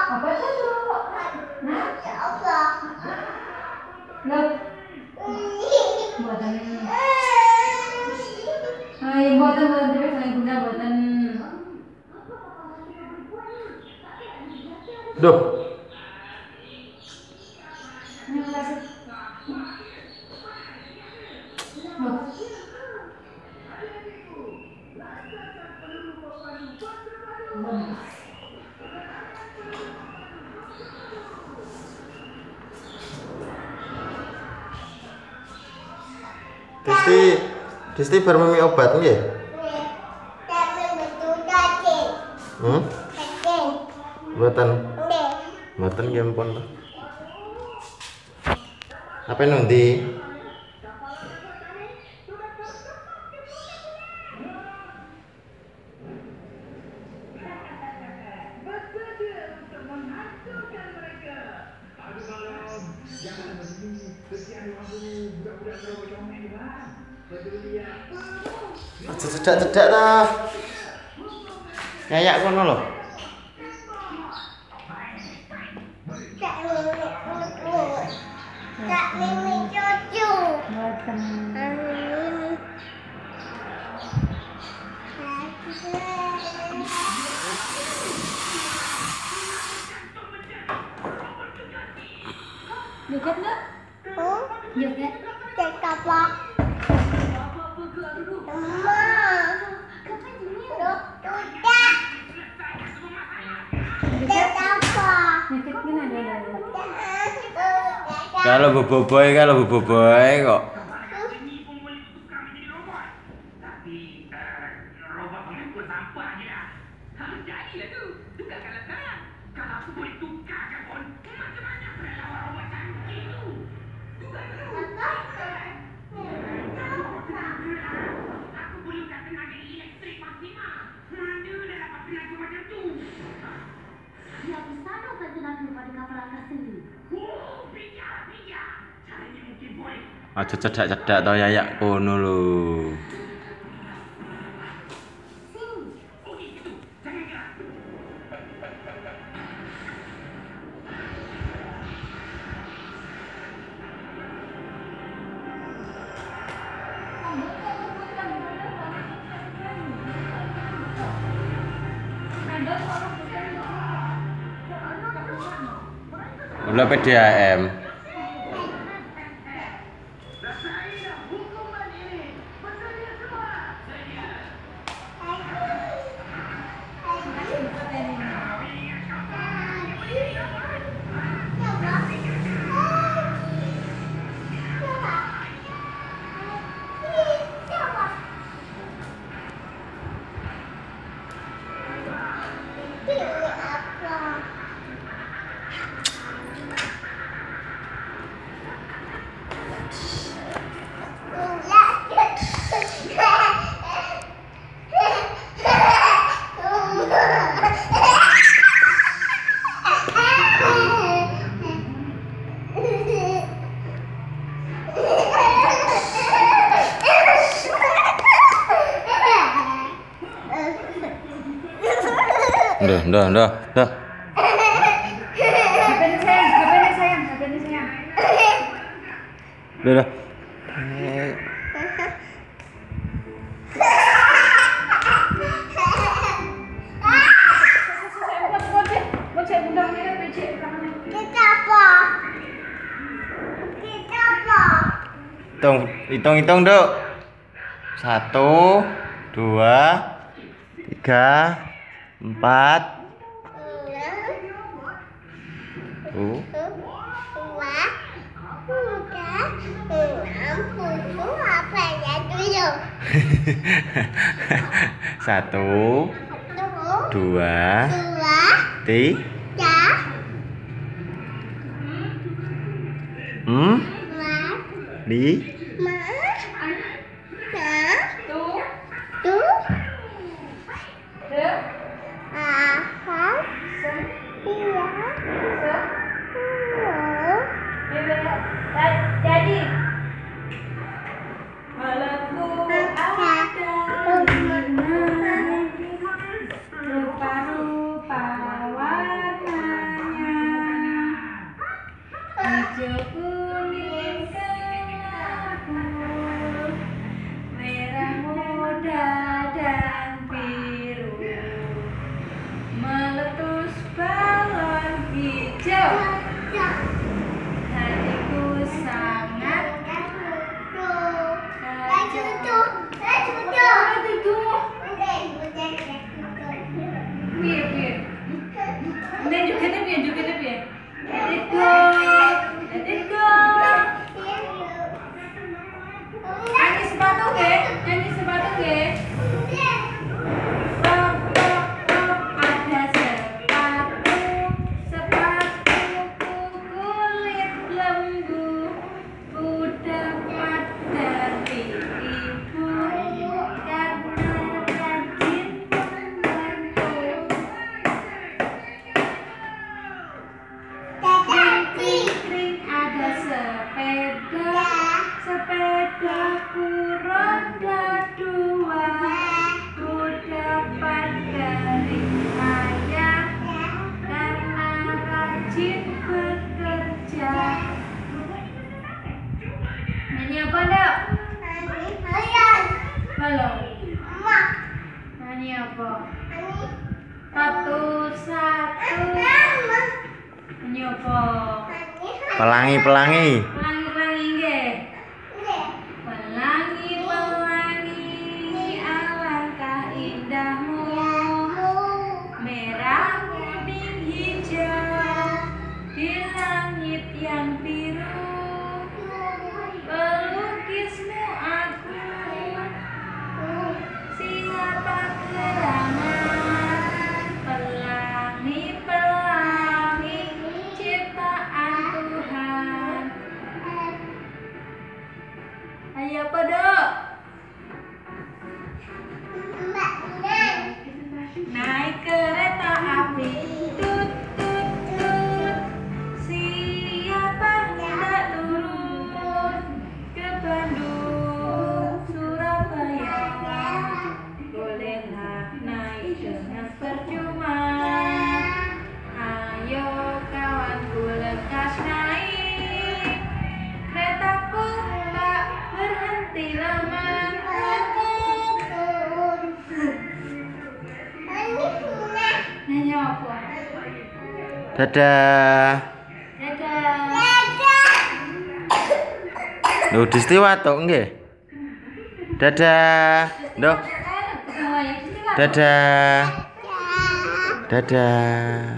Apa itu? Nah, apa? Loh. Buatan. Ay, buatan terus saya guna buatan. Duh. Ini lagi. Loh. Disti baru minum obat nggih? Mboten. Mboten nggih ampun. Apa nanti? Cedak-cedak ta. Nyayak kono lho. Cak Mimi cucu. Buatan. Joget nggak? Joget. Cek apa? Kalau boboiboy kok. Aja cedak-cedak to yayak kono lho. Ulah PDAM. Dah. HP ini sayang. Dah. Hitung, Dok. 1, 2, 3, 4. Dua, tiga, enam, tujuh, apa ya tujuh? 1, 2, 3, 4, Jadi malamku ada di mana lupa Satu. Nyopo. Pelangi. Pelangi nggih. Pelangi, alangkah indahmu. Merah, kuning, hijau di langit yang biru. Pelukismu aku, siapa gerangan. Pelangi, ciptaan Tuhan. Ayo Podok. Naik kereta api, tut tut tut. Siapa hendak turun ke Bandung, Surabaya? Bolehlah naik dengan percuma. Ayo kawanku lekas naik. Keretaku tak berhenti lama. Nanya apa? Dadah. Dadah. Lho distiwa tok nggih. Dadah. Ndoh. Dadah. Dadah.